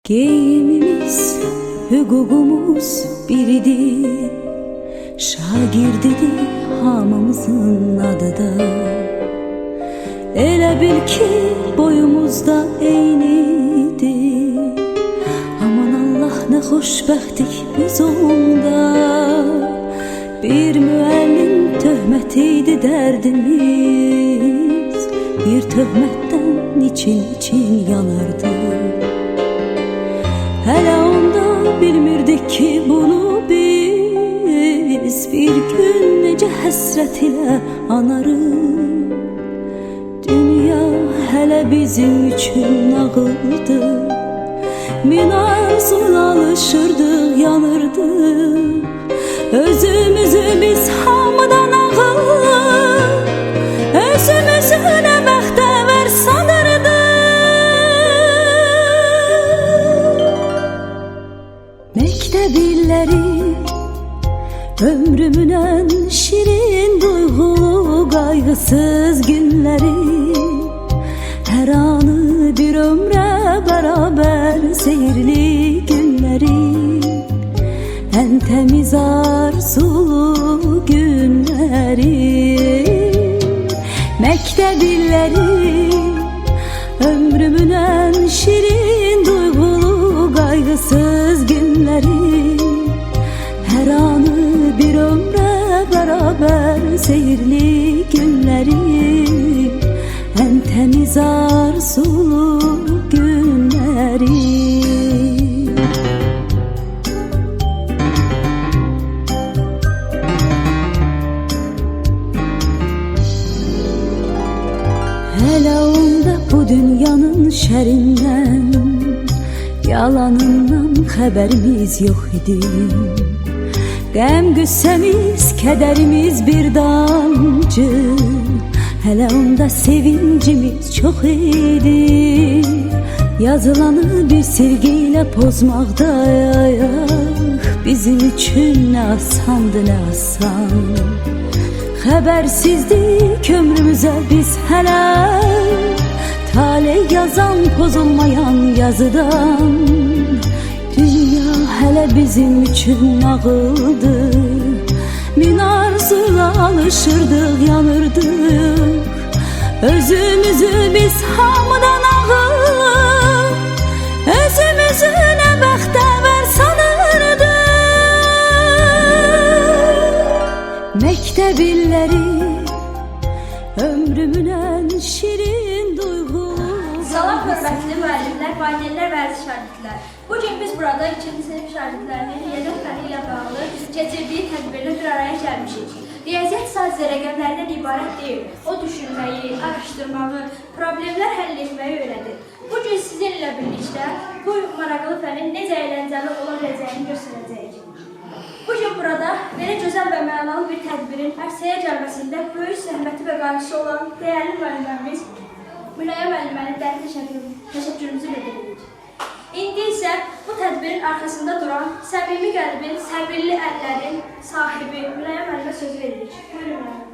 Geyimimiz, hüququmuz biridir, şagirdidir hamımızın adıda. Elə bil ki boyumuzda eynidir, aman Allah ne xoşbəxtlik biz onda. Bir müəllim töhmətiydi dərdimiz, bir töhmətdən için yanırdı. Hələ onda bilmirdik ki bunu biz bir gün necə həsrət ilə anarıq. Dünya hələ bizim üçün nağıldı, min arzuyla alışırdıq, yanırdıq. Özümüzü biz hamıdan ağır, özümüzü nə bəxtəvər sanırdıq. Məktəb illəri, ömrümün ən şirin duyğulu qayğısız günləri, hər anı bir ömrə bərabər seyirli günləri, ən təmiz arzulu günləri. Məktəb illəri, ömrümün ən şirin duyğulu qayğısız günləri, hər anı bir ömrə bərabər seyirli günləri, ən təmiz arzulu günləri. Hələ onda bu dünyanın şərindən, yalanından xəbərimiz yox idi. Qəm qüssəmiz, kədərimiz bir damcı, hələ onda sevincimiz çox idi. Yazılanı bir silgiyle pozmaqdayıq, bizim üçün nə asandı, nə asan. Xəbərsizdik ömrümüzə biz hələ, taley yazan pozulmayan yazıdan. Dünya hələ bizim üçün nağıldı, min arzuyla alışırdıq, yanırdıq. Özümüzü biz hamıdan ağır, özümüzü nə bəxtəvər sanırdıq. Məktəb illəri, ömrümün ən şirin duyğulu. Salam hörmətli müəllimlər, valideynlər və əziz şagirdlər. Bugün biz burada 2-ci sinif şagirdlərinin riyaziyyat fənni ilə bağlı keçirdiyi tədbirlə bir araya gəlmişik. Riyaziyyat sadəcə rəqəmlərdən ibarət deyil, o düşünməyi, araşdırmağı, problemlər həll etməyi öyrədir. Bugün sizinlə birlikdə bu maraqlı fənin necə əyləncəli ola biləcəyini göstərəcəyik. Bugün burada belə gözəl və mənalı bir tədbirin ərsəyə gəlməsində böyük zəhməti və qayğısı olan dəyərli müəllimlərimiz Mülayim müəllimənin dərin təşəkkürümüzü bildiririk. İndi isə bu tədbirin arxasında duran səmimi qəlbin, səbirli əllərin sahibi Mülayim müəllimə söz veririk. Buyurun müəllim.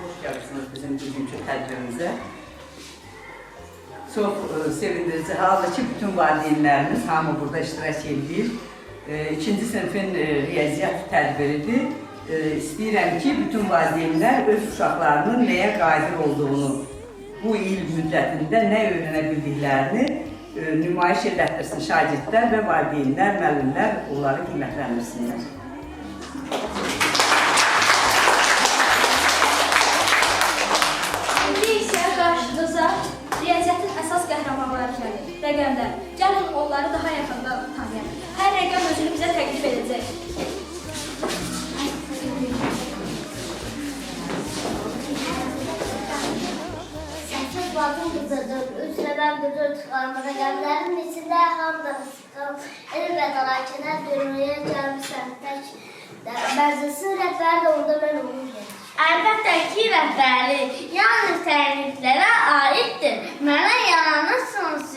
Hoş gəldiniz bizim bugünkü tədbirimizə. Çox sevindirici haldır ki, bütün valideynlərimiz hamı burada iştirak edir. 2-ci sinifin riyaziyyat tədbiridir. İstəyirəm ki, bütün valideynlər öz uşaqlarının nəyə qadir olduğunu, bu il müddətində nə öyrənə bildiklərini nümayiş edətdirsin şagirdlər və valideynlər, müəllimlər onları qiymətləndirsinlər. İndi isə qarşınıza riyaziyyatın əsas qəhrəmanları gəlir, rəqəmlər. Gəlin onları daha yaxından tanıyaq. Hər rəqəm özünü bizə təqdim edəcək. Bakın qızıdır, 3 rəqəm qızır çıxarma rəqəmlərin içində hamıdan sıxım, elbət alakinə dünyaya gəlmişəm tək. Bəzisi rəhbəri də orada mən olmuşam. Əlbəttə ki, rəhbəri yalnız təriflərə aiddir. Mənə yanılsınız,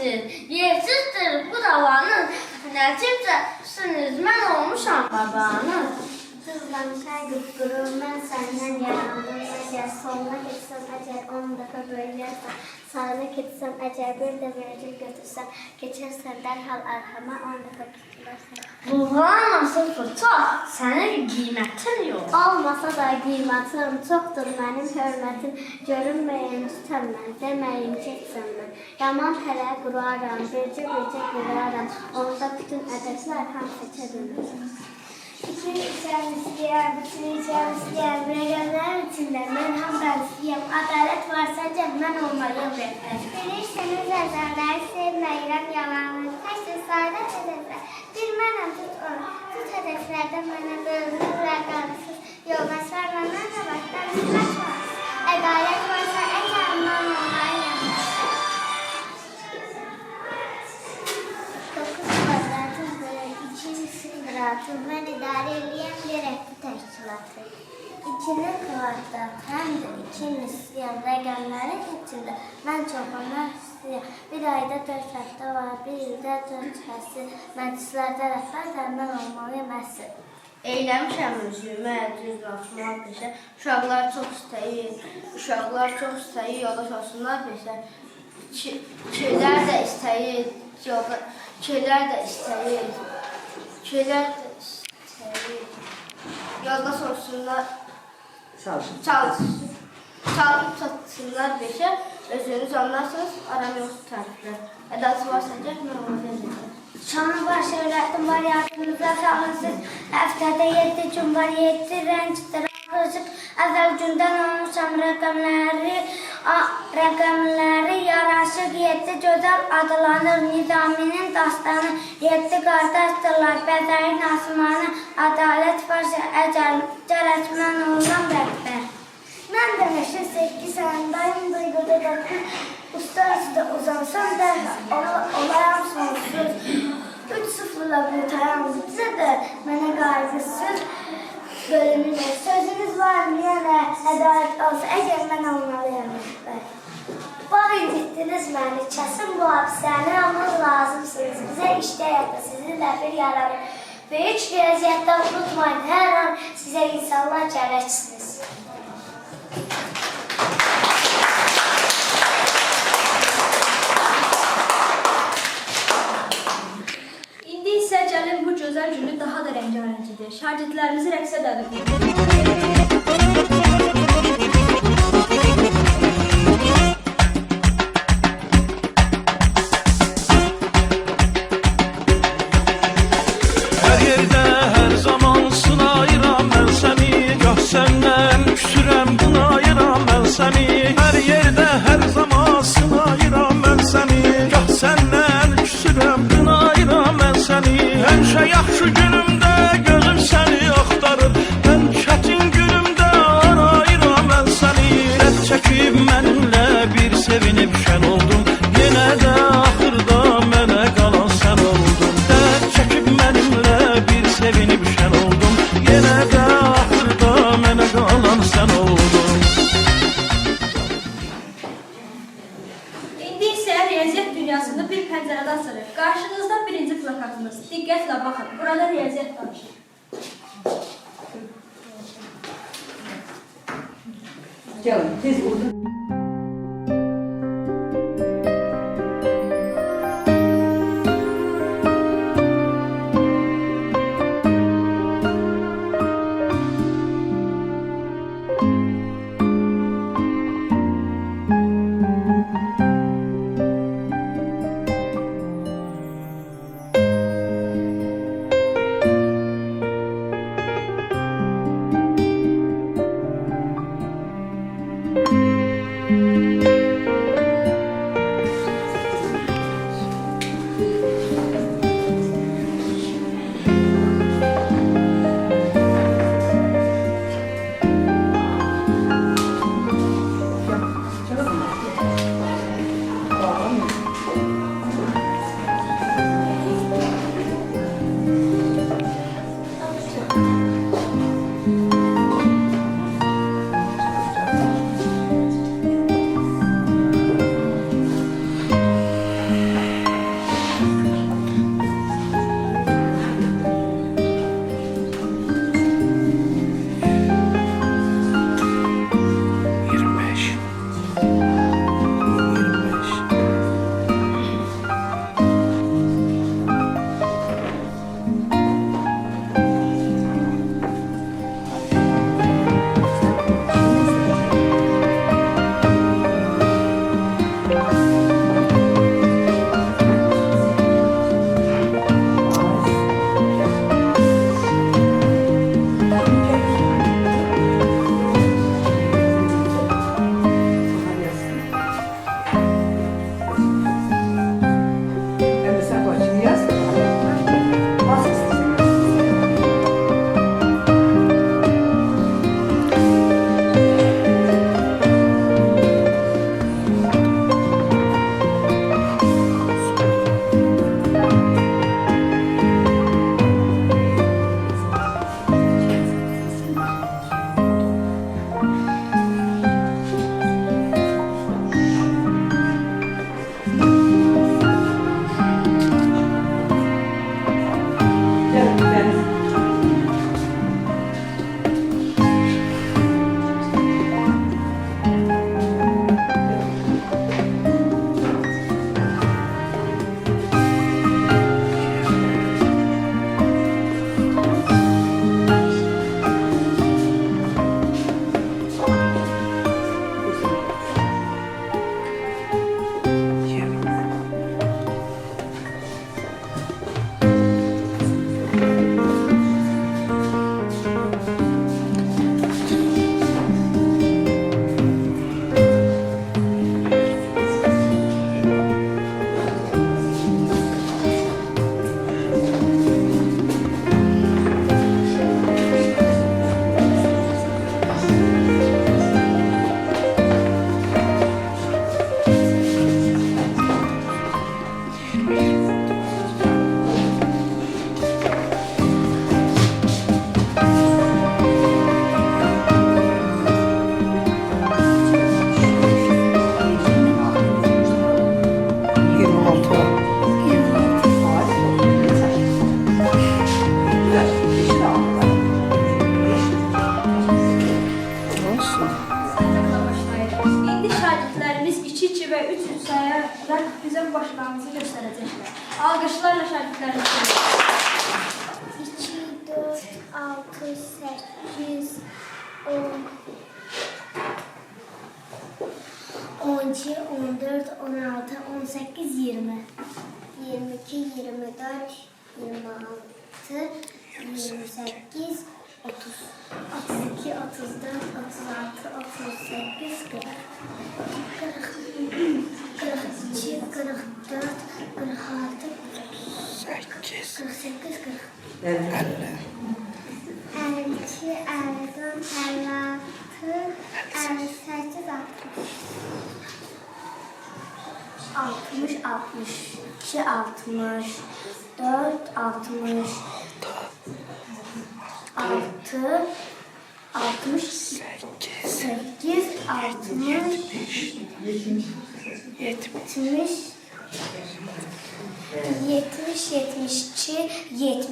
yersizdir bu davanız. Nəcibcəsiniz, mən olmuşam babanız. Siz danışan qıpquru, mən səndən yarandım. Əgər soluna getsəm, əgər 10 dəfə böyüyərsən, sağına getsəm, əgər bir də verəcək götürsəm, keçərsən dərhal arxama 10 dəfə tutulursan. Buğran nasıl fırça? Sənin qiymətin yox. Olmasa da qiymətim çoxdur mənim hörmətim, görünməyən tutan mən, deməyim keçsən mən. Yaman tələyə quraram, bircə quraram, onda bütün ədəslər hamısı çədilir. Bütün içəm istəyəm, rəqəmlərin içində mən hamdan istəyəm, ədalət varsa mən olmalıyım rəhbər. Bilirsiniz, əzəlləri sevməyirəm yalanı, təşdir sayda hədəflər. Bir mənəm tut hədəflərdən mənə bölünür rəqəmsiz yolda sarmanlar da başdan hizmət var. Ədalət varsa əgər mən olmalıyım. 9 kvadratım böyle 2 sindiratım, mən idarə eləyəm yerəkli təşkilatı. 2'nin kvadratı həm də 2'nin istəyəm rəqəmlərin içində mən çoxunlar istəyəm. Bir ayda 4 həftə var, bir ildə 4 həsi. Məclislərdə rəhbər mən olmalıyım əsr. Eyləmişəm özümə, düz başmaq peşə. Uşaqlar çox istəyir, yoldaş olsunlar peşə. Köylər də istəyir, yoldaş olsunlar. Çalışıb çatsınlar peşə. Özünüz anlarsınız, aram yoxdur təriflər. Ədası varsa gəl, mən onu verəcəm. Şanı var, şöhlətim var, yardımınıza sağlınsız. Həftədə 7 gün var, 7 rəngdir. Əvvəl gündən olmuşam rəqəmləri yaraşıq 7 gözəl adlanır. Nizaminin dastanı 7 qardaşdırlar. Bəzəyin asmanı ədalət varsa cərətmən olsam rəhbər. Mən də məşin 8 sənədayım, duyğuda qatın. Usta uzansam da olayam sonsuz. 3-0'la qurtaram bitsə də mənə qayğısız bölünür. Sözünüz var mı yenə ədalət olsa, əgər mən olmalıyam rəhbər. Bax incitdiniz məni, kəsin bu hapsəni, amma lazımsınız. Bizə işləyətdə sizinlə bir yararı. Böyük riyaziyyətdə unutmayın, hər an sizə insanlar gərəksiniz. İndi isə gəlin bu gözəl günü daha da rəngarəng edir. Şagirdlərimizi rəqsə dəvət edir. Hər yerdə, hər zaman sınayıram mən səni. Gah səndən küsürəm, qınayıram mən səni. Hər yerdə, hər zaman sınayıram mən səni. Gah səndən küsürəm, qınayıram mən səni. Həmişə yaxşı günümdə gözüm səni axtarır. Mən çətin günümdə arayıram mən səni. Rədd çəkib mənimlə bir sevinib şən oldum. Yenə də axırda mənə qalan sən oldun. Rədd çəkib mənimlə bir sevinib şən oldum. Yenə də axırda mənə qalan sən oldun. İndi isə riyaziyyat dünyasında bir pəncərədə asılır. Qarşınızda birinci plakatımız. Diqqətlə baxın. Burada riyaziyyat danışır. Gəlin, tez orada. Alqışlarla şagirdlərimizi. 2, 4, 6, 8, 10, 12, 14, 16, 18, 20. 22, 24, 26, 28, 30, 32, 34, 36, 38, 40, 42, 44, 46, 48, 40. 50. 52, 54, 56,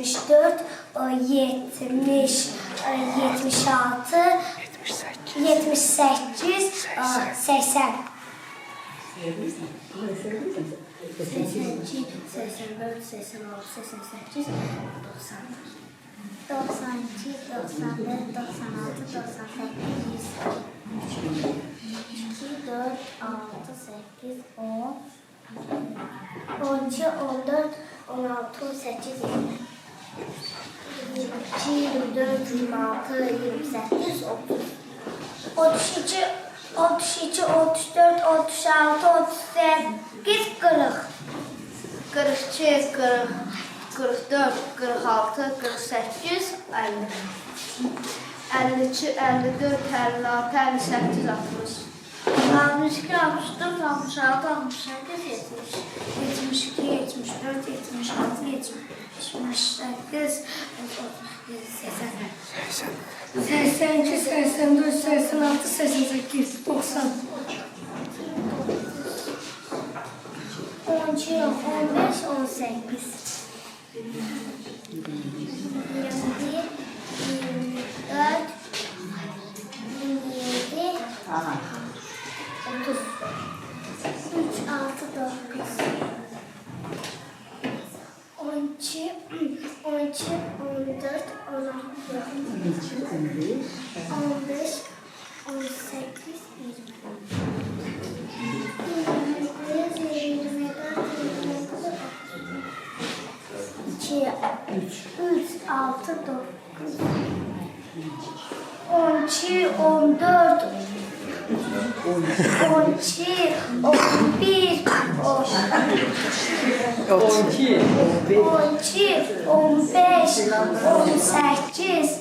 58, 60, 62, 64, 60, 6, 68, 72, 74, 70, 76, 78, 80. 82, 84, 86, 88, 90. 92, 94, 96, 98, 100. 2, 4, 6, 8, 10, 12, 14, 16, 18, 20. 22, 24, 26, 28, 30. 32, 33, 34, 36, 38, 40. 42, 40, 44, 46, 48, 50. 52, 54, 56, 58, 60. 62, 64, 66, 68, 70. 72, 74, 76, 78, 80. 82, 84, 86, 88, 90. 12, 15, 18. 21, 24, 27, Aha. 30. 3, 6, 9. 12, 13, 14, 16, 15, 18, 20. 2, 3, 6, 9. 12, 14, 12, 11, 12. 15, 18.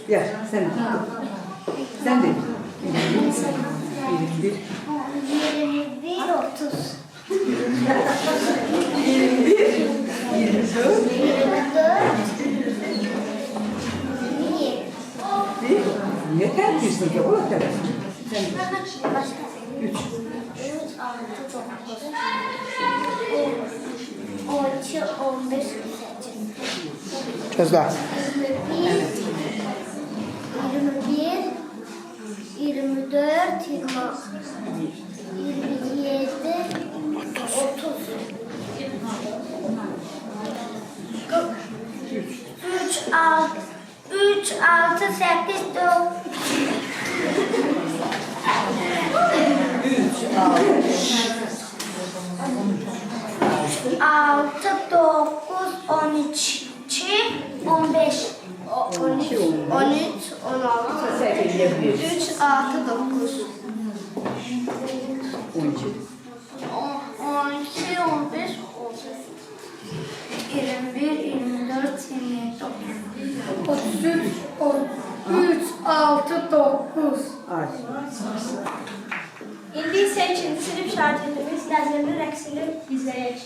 Ya sen. Sen de. 21. 21, 30. 24. 24, Ne terbiyesin ki? O kadar. 3, 6, 9. 12, 15, 18. Gözler. 21, 24, 27, 30. 3, 6, 8, 9. 6, 9, 12, 15. 13, 16, 3, 6, 9. 12. 12, 15, 21, 24, 27, 33, 3, 6, 9. Ay. İndi isə ikinci sinif şagirdimiz nəzirli rəqsini izləyək.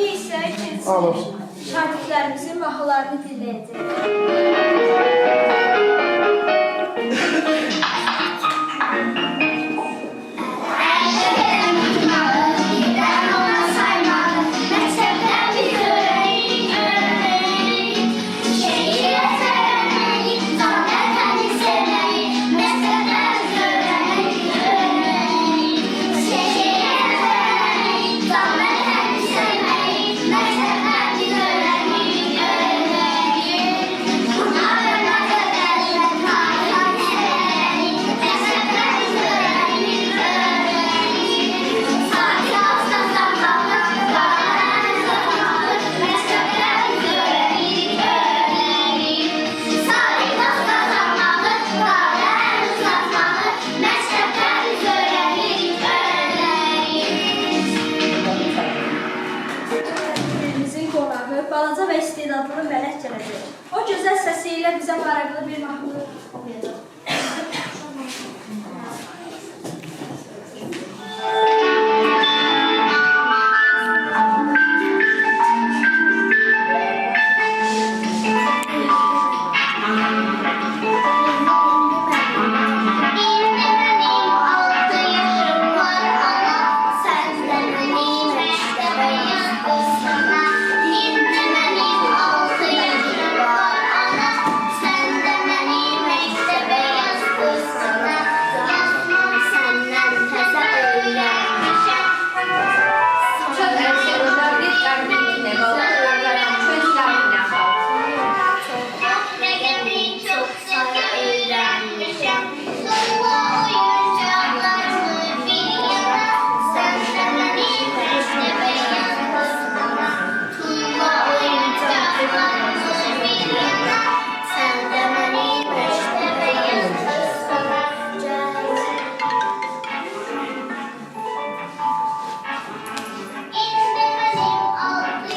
İndi isə ikinci Alo. sinif şagirdlərimizin mahnılarını dinləyəcək. Balaca və istedadlı mələk gələcək. O gözəl səsi ilə bizə maraqlı bir mahnı oxuyacaq.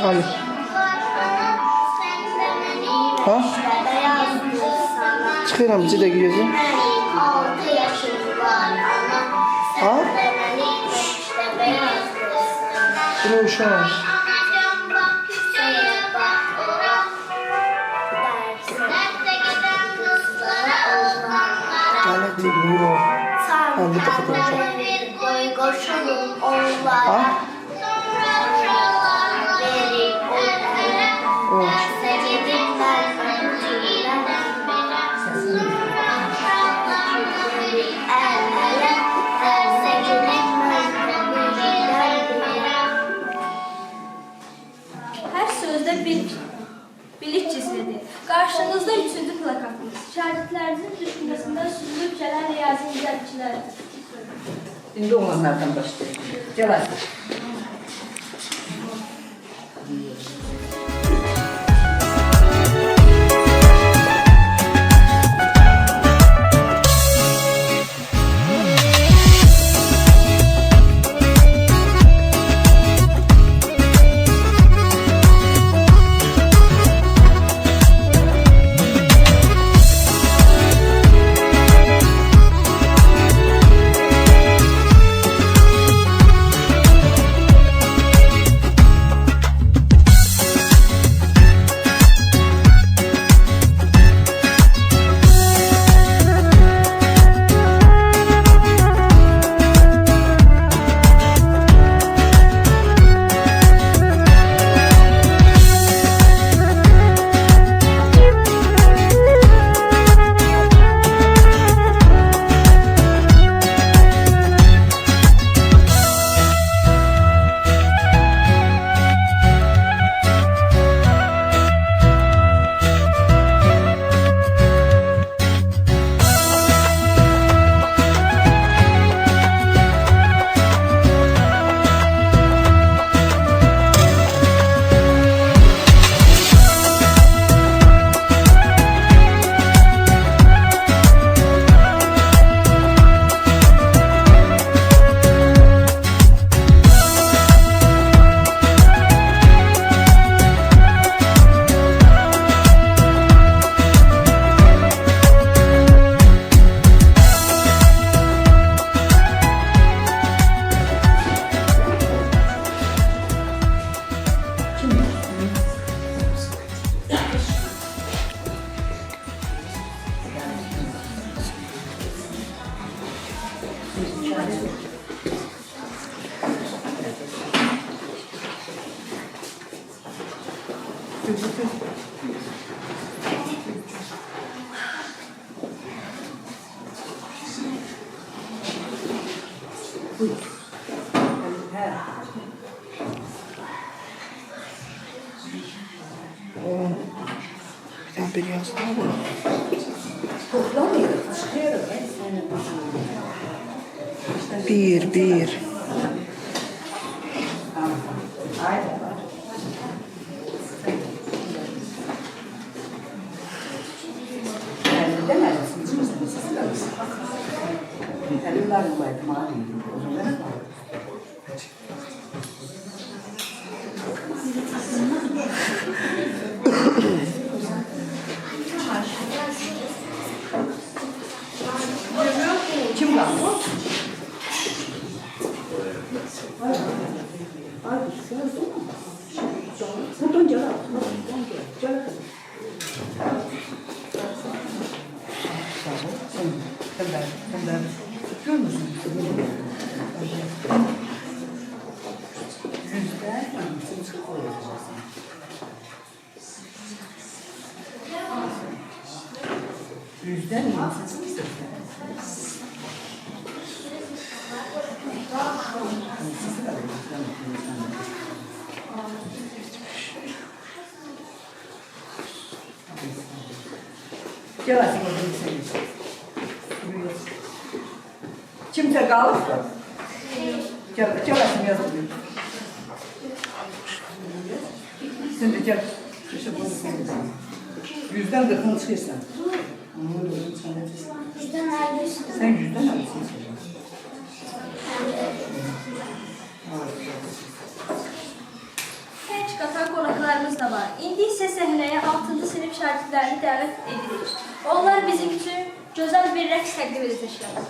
Hayır. Ha? Çıkıram bir dakika gözüm. Ha? Bunu uşağım. Lanet bir buyur o. Ben bir dakika konuşalım. Ha? Hər sözdə bir bilik gizlidir. Qarşınızda 3-cü plakatımız. Şagirdlərimizin düşüncəsində süzülüb gələn riyazi izləyicilərdir. İndi olanlardan başlayalım. Gel Bir tane bir yazsana bu. Toplamıyor, çıkıyor. Bir. Tamam. Haydi. Yani demezsiniz mi? Siz de misiniz? Elimler bulaydı, mağduydu. O zaman ne var? Kim var bu? Buradan gel. Gel. Sen tutuyor musun? Yüzde sıkı koyacaksın. Yüzden yansıtsın. Gel aslında sen. Kimse kalır. Gel aslında yazılıyor. Sen de gel. Yüzden 40'ını çıkıyorsan. Sen yüzden alıyorsun. Genç qatan qonaqlarımız da var. İndi isə səhnəyə 6-cı sinif şagirdlərini dəvət edirik. Onlar bizim üçün gözəl bir rəqs təqdim edəcəklər.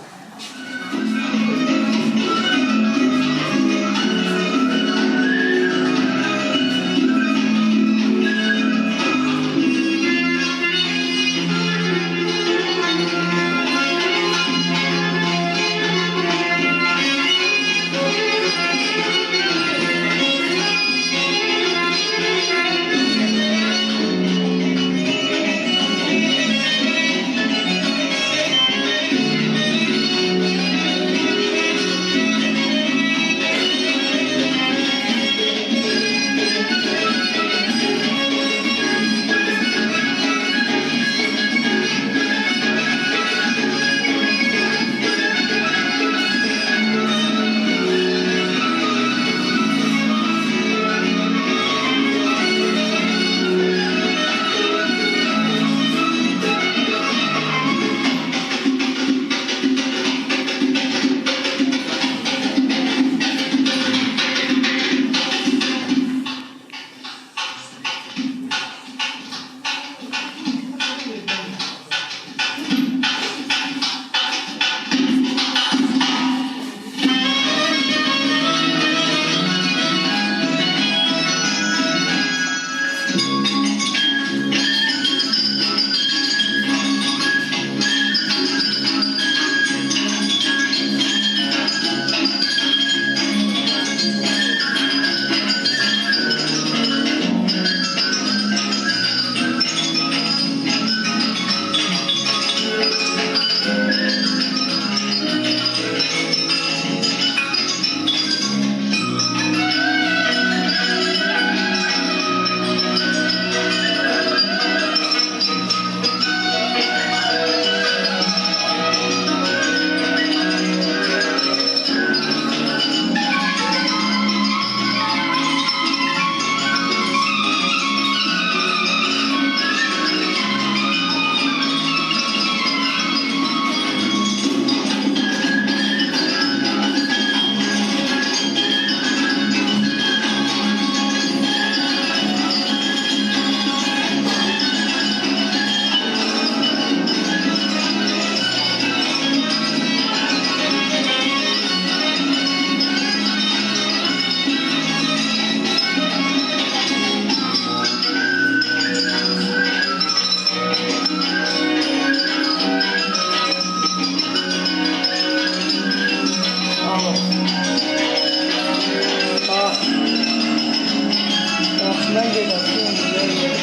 Karşıdan geliyor.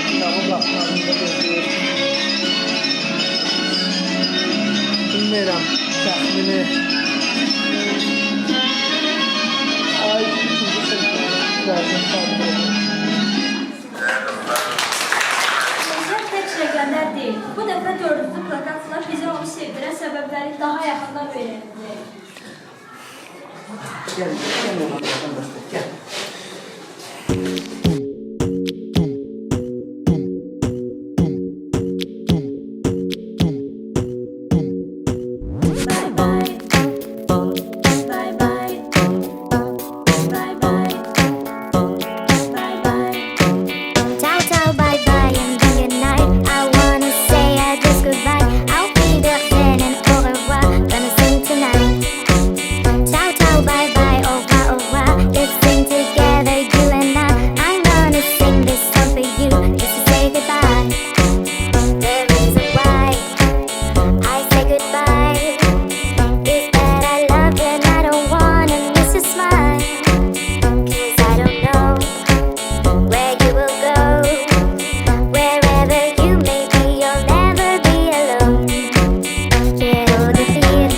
daha yaxından öyrənəcəyik. Gel, gel oğlum, gel. Ciao ciao bye bye and then good night. I wanna say just goodbye. I'll be there then and au revoir. Gonna sing tonight. Ciao ciao bye bye au revoir. Let's sing together you and I. I'm gonna sing this song for you just to say goodbye. The reason why I say goodbye is that I love you and I don't wanna miss your smile. 'Cause I don't know where you will go. Wherever you may be, you'll never be alone. Quiero decir,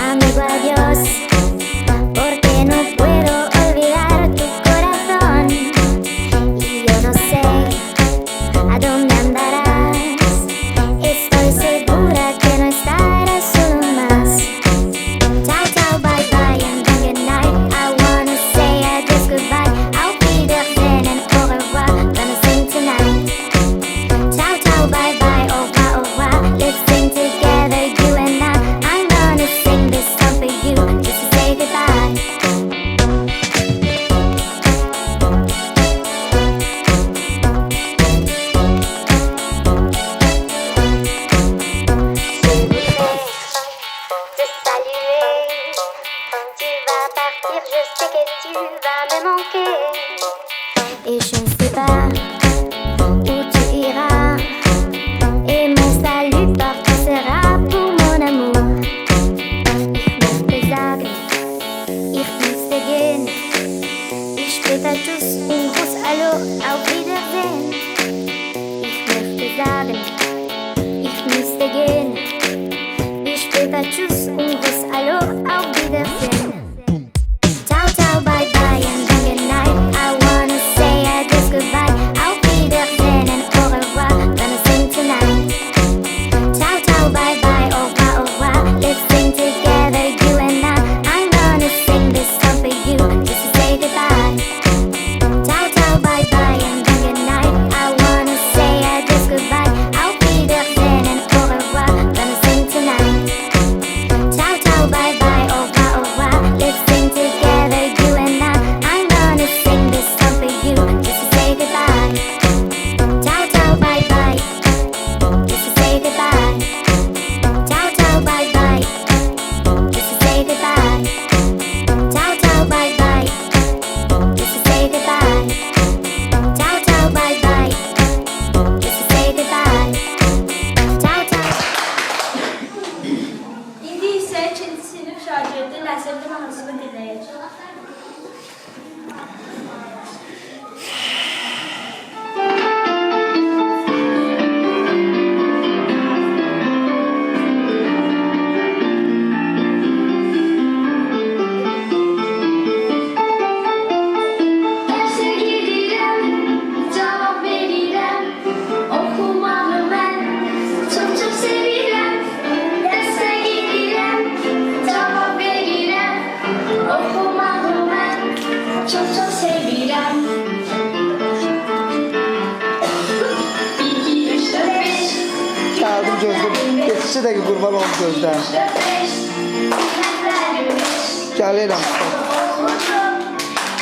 amigo, adiós, porque no puedo olvidar tu corazón. Y yo no sé a dónde andarás. Estoy segura que no estarás solo más. Ciao ciao bye bye and then good night. I wanna say just goodbye. I'll be there then and au revoir. Gonna sing tonight. Ciao ciao bye bye au revoir. Let's sing together you and I. I'm gonna sing this song for you just to say goodbye. Te saluer. Tu vas partir, je sais que tu vas me manquer. Et je ne sais pas où tu iras. Et mon salut partout sera pour mon amour. Ich möchte sagen, ich müsste gehen. Ich später tschüss und Gruß, hallo, auf Wiedersehen. Ich möchte sagen, ich müsste gehen. Ich später tschüss und Gruß, hallo, auf Wiedersehen. Ciao, ciao, bye bye and then good night. I wanna say just goodbye. I'll be there then and au revoir. Gonna sing tonight. Ciao, ciao, bye bye, au revoir. Let's sing together, you and I. I'm gonna sing this song for you just to say goodbye. Ciao, ciao, bye bye and then good night. I wanna say just goodbye. I'll be there then and au revoir. Gonna sing tonight. Ciao, ciao, bye bye, au revoir. Let's sing together, you and I. I'm gonna sing this song for you just to say goodbye. Ciao, ciao, bye bye, just to say goodbye. Ciao, ciao, bye bye, just to say goodbye. Ciao, ciao, bye bye, just to say goodbye. Ciao, ciao, bye bye, just to say goodbye. Ciao, ciao. İndi isə ikinci sinif şagirdi Nəsrəddin mahnısını dinləyəcək. Derse girirəm, cavab verirəm. Oxumağı mən çox sevirəm. Derse girirəm, cavab verirəm. Oxumağı mən çox sevirəm. 1, 2, 3, 4, 5. Geldim gözüm. Yetişçi de kurban oldu gözden. 4, 5. Hərfləri 5. Gelirim.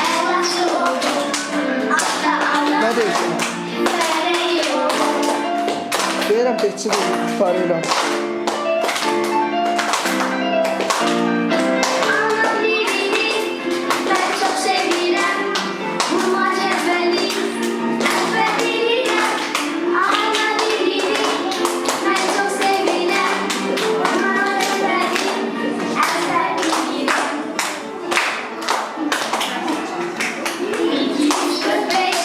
Əlası oldum. Asta ana. Ne diyorsun? Fərəyi oldum. Deyirəm tekçi de tutarıyorum. Anam dilini mən çox sevirəm. Vurma cəvvəli əzbər bilirəm. Ana dilini mən çox sevirəm. Vurma cəvvəli əzbər bilirəm. 1, 2, 3, 4, 5.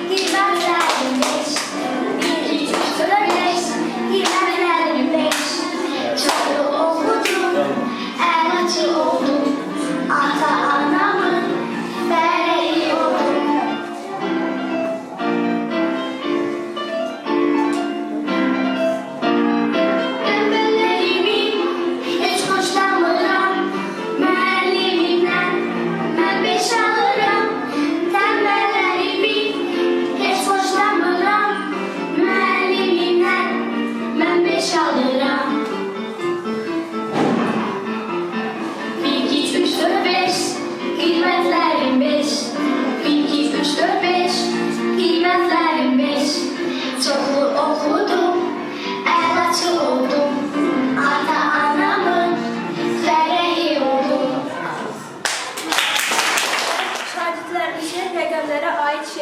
Qiymətlərim 5. 1, 2, 3, 4, 5. Qiymətlərim 5.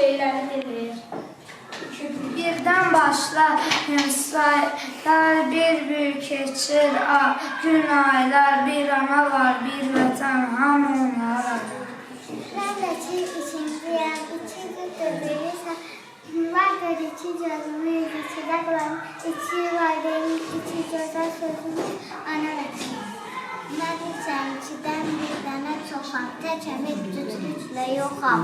şeyləri denir. Birdən başlar saylar bir keçir gün aylar bir ana var bir vətən hamı onlara. Ben de ikinciyim. İkinci dördüyüyse vardır iki gözümü içinde kulağım. İki valideyn, iki güzel sözümü ana vətən. Mən içəmkidən bir dənə çoxam. Təkəmik cütlüklə yoxam.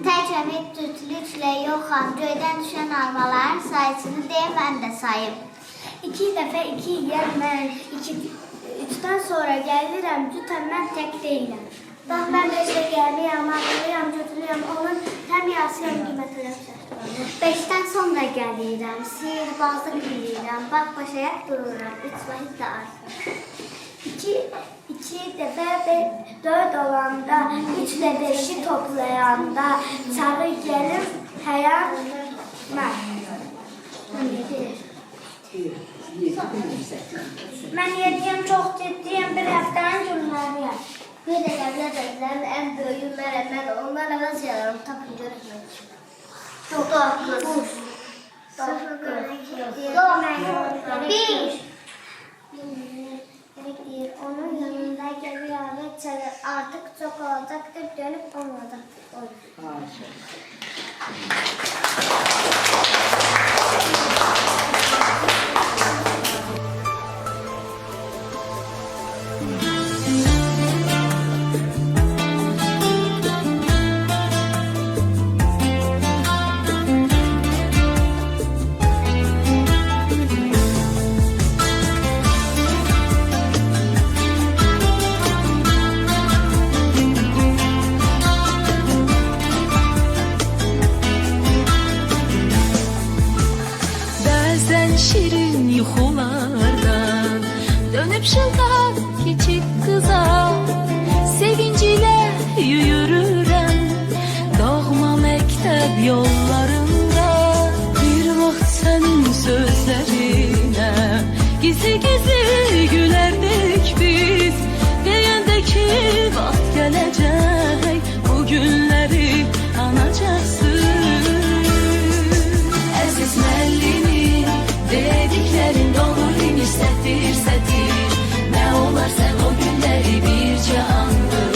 Təkəmik cütlüklə yoxam. Göydən düşən almaların sayısını deyə mən də sayım. 2 dəfə 2 yeyər mən. 3-dən sonra gəlirəm, cütəm mən tək deyiləm. Bax, mən 5-də gəlməyəm, ağlayam, götürüyəm, onun həm yazıyam, qiymətlərəm şəhərlərim. 5-dən sonra gəlirəm, sihirbazlıq bilirəm, bax başayaq dururam, 3 vahid də artıq. 2 dəfə 4 olanda, 3 də 5-i toplayanda, çağı gəlim, həyat mən. Mən yediyəm, çox ciddiyəm, bir həftənin günləriyəm. Bir də qəblə dedilər, ən böyüyü mənəm, mən onlar əvəz yalarım, tapın görürəm. 9 onun yanında gəlir, çəlir, artıq çox olacaqdır, dönüb olmadı. Şirin yuxulardan dönüp şıltaq keçib qıza sevincilə yürürəm doğma məktəb yollarında bir vaxt sənin sözlərinə gizli gülərdik biz deyəndə ki vaxt gələcək bu günləri anacaqsın əziz müəllimim. Dediklerin doğru imiş sətir sətir Ne olar sən o günləri bircə andır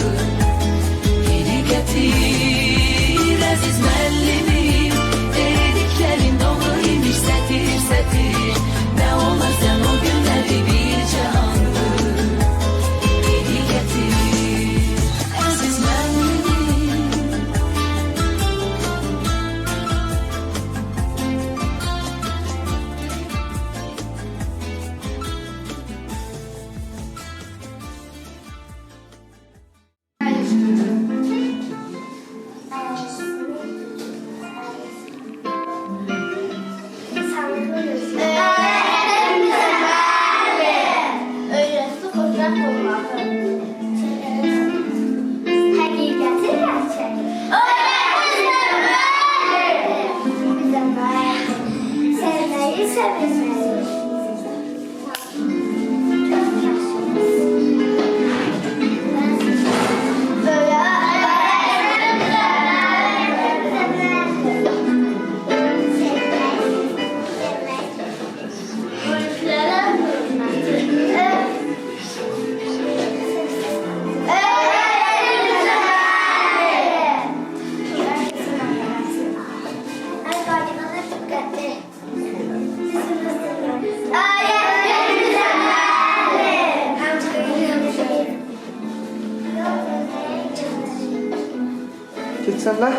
Geri gətir əziz müəllimim Dediklerin doğru imiş sətir sətir Ne olar sən o günləri bircə andır Geri gətir əziz müəllimim Geçsenler.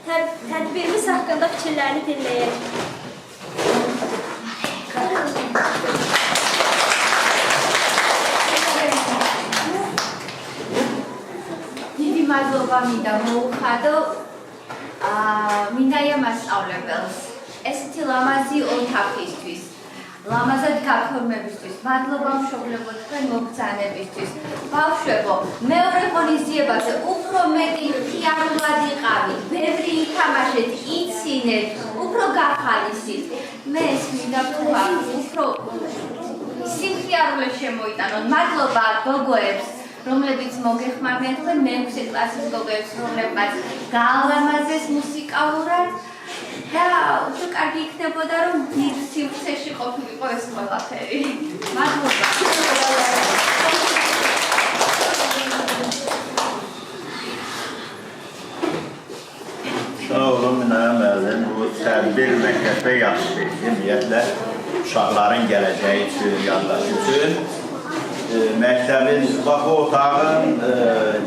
tədbirimiz haqqında fikirlərini dinləyək. დიდი მადლობა მინდა მოუხადო მინდა მასწავლებელს ესეთი ლამაზი ოთახისთვის ლამაზად გაქორმებისთვის მადლობა მშობლებო თქვენ მოგზანებისთვის ბავშვებო მეორე ღონისძიებაზე უფრო მეტი ხიარულად იყავით ბევრი ითამაშეთ იცინეთ უფრო გახალისით მე ეს მინდა თქვა უფრო სიმხიარულე შემოიტანოთ მადლობა გოგოებს რომლებიც მოგეხმარნენ თქვენ მე-6 კლასის გოგოებს, რომლებმაც გაალამაზეს მუსიკალურად და უფრო კარგი იქნებოდა, რომ დიდ სივრცეში ყოფილიყო ეს ყველაფერი. მადლობა. Sağ olun, Minaya müəllim. Bu tədbir məktəbdə yaxşı ümumiyyətlə uşaqların gələcəyi üçün, yaddaşı üçün məktəbin, bax bu otağın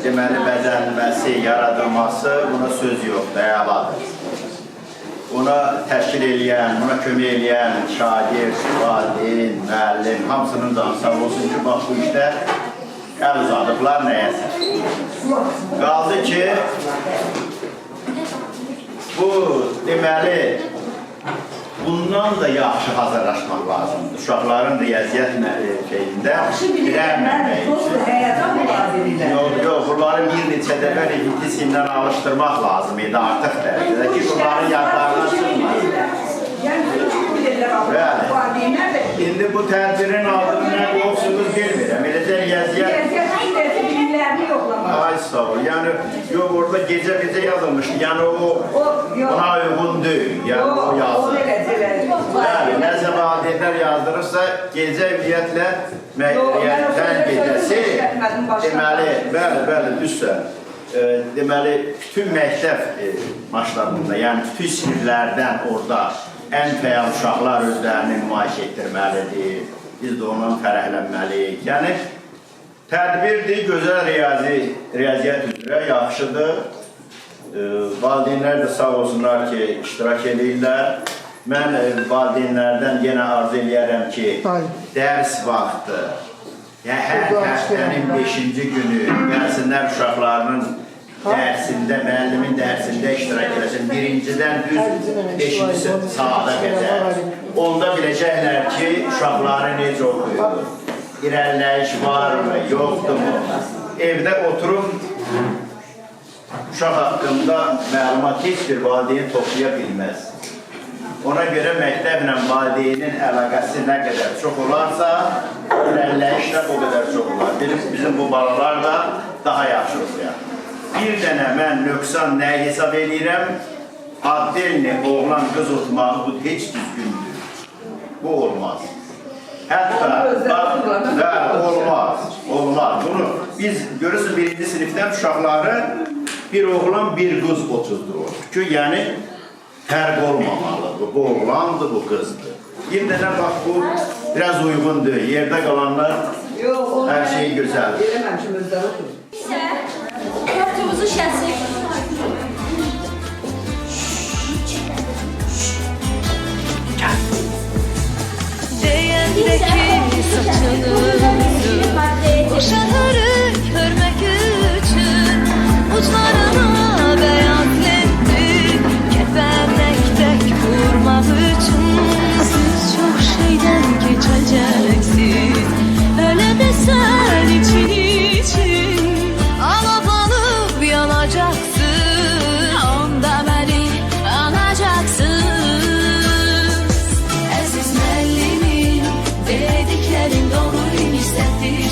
deməli bəzənilməsi, yaradılması buna söz yoxdur, əladır. Buna təşkil eləyən, buna kömək eləyən şagird, valideyn, müəllim, hamısının canı sağ olsun ki, bax bu işdə əl uzadıblar nəyəsə. Qaldı ki, bu deməli bundan da yaxşı hazırlaşmaq lazımdır. Uşaqların riyaziyyat şeyində bilənməmək üçün. Yox, bunları bir neçə dəfə repetisiyadan alışdırmaq lazım idi artıq dərəcədə ki, bunların yadlarına çıxmasın. İndi bu tədbirin adını nə qoyursunuz bilmirəm. Eləcə riyaziyyat... Ay sağ ol. Yəni, yox, orada gecə yazılmışdı. Yəni, o buna uyğun deyil. Yəni, o yazılır. Yəni, nəsə valideynlər yazdırırsa, gecə ümumiyyətlə riyaziyyatən gecəsi deməli, bəli, düzsə, deməli, bütün məktəb maçlarında, yəni bütün siniflərdən orada ən fəal uşaqlar özlərini nümayiş etdirməlidir. Biz də ondan fərəhlənməliyik. Yəni, tədbirdir, gözəl riyaziyyat üzrə yaxşıdır. Valideynlər də sağ olsunlar ki, iştirak edirlər. Mən valideynlərdən yenə arzu eləyərəm ki, dərs vaxtı, yəni hər həftənin 5-ci günü gəlsinlər uşaqlarının dərsində, müəllimin dərsində iştirak eləsin. Birincidən düz 5-ci saata qədər. Onda biləcəklər ki, uşaqları necə oxuyur. İrəliləyiş varmı, yoxdur mu? Evdə oturub uşaq haqqında məlumat heç bir valideyn toplaya bilməz. Ona görə məktəblə valideynin əlaqəsi nə qədər çox olarsa, irəliləyiş də o qədər çox olar. Bizim bu balalar da daha yaxşı oxuyar. Bir dənə mən nöqsan nə hesab edirəm? Addelini oğlan qız otmağı bu heç düzgündür. Bu olmaz. Hətta, olmaz. Bunu biz görürsün birinci sinifdən uşaqları bir oğlan, bir qız otuzdur. Çünki yəni fərq olmamalıdır. Bu oğlandır, bu qızdır. Bir dənə bax bu biraz uyğundur. Yerdə qalanlar hər şey gözəldir. Eləməmişim özləri otur. İsə tortumuzu şəsik. Deyəndəki saçınızı boşanırıq görmək üçün uclarına bəyaz lentdir kəpənəkdək vurmaq üçün siz çox şeydən keçəcəksiniz ölə desən için alab alıb yanacaqsın onda məni anacaksın əziz müəllimim dediklərin doğru imiş sətir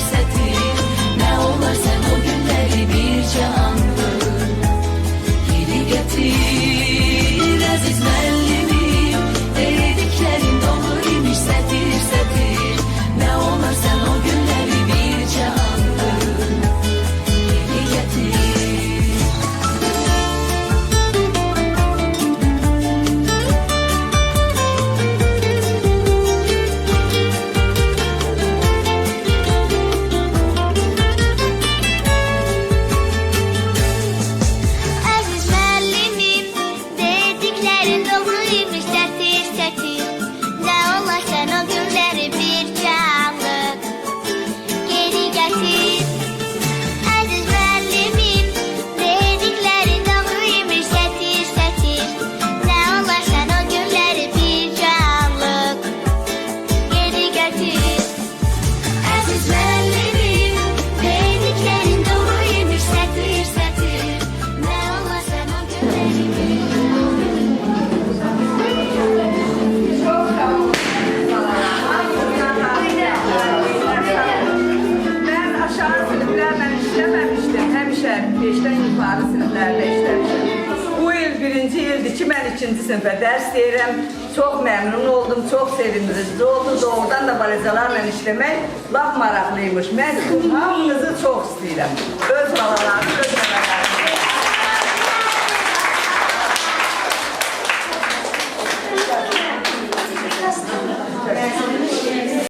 5-dən yuxarı siniflərdə işləmişəm. Bu il birinci ildir ki, mən 2-ci sinifə dərs deyirəm. Çox məmnun oldum, çox sevindirici oldu. Doğrudan da balacalarla işləmək lap maraqlıymış. Mən hamınızı çox istəyirəm. Öz balalarını, öz